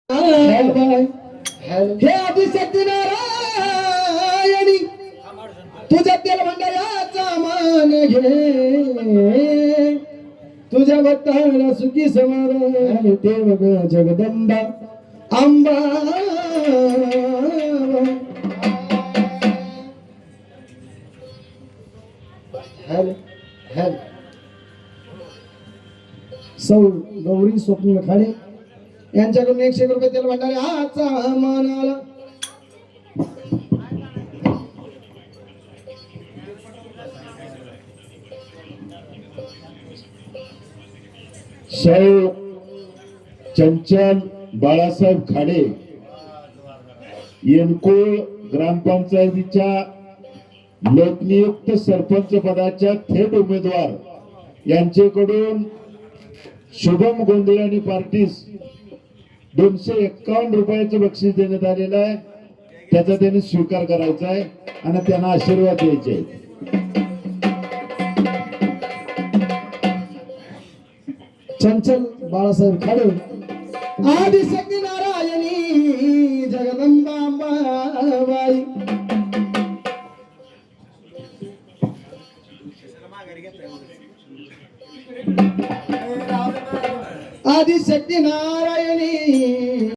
हे आदिशक्ती नारायणी तुझ्या तेलभंडाऱ्याचा मान घे, तुझ्या भक्ताला सुखी समाधान देव ग जगदंबा अंबा. सौ गौरी स्वप्न खाडे यांच्याकडून 100 रुपये तेल भंडारे आजचा मान आला. सौ चंचल बाळासाहेब खाडे येनकुळ ग्रामपंचायतीच्या लोकनियुक्त सरपंच पदाच्या थेट उमेदवार यांच्याकडून शुभम गोंधळे आणि पार्टीस 251 रुपयाचं बक्षीस देण्यात आलेलं आहे. त्याचा त्यांनी स्वीकार करायचा आहे आणि त्यांना आशीर्वाद द्यायचे आहेत. चंचल बाळासाहेब खाडे आदिशक्ती नारायणी जगदंबा अंबाबाई. आदिशक्ती नारायणी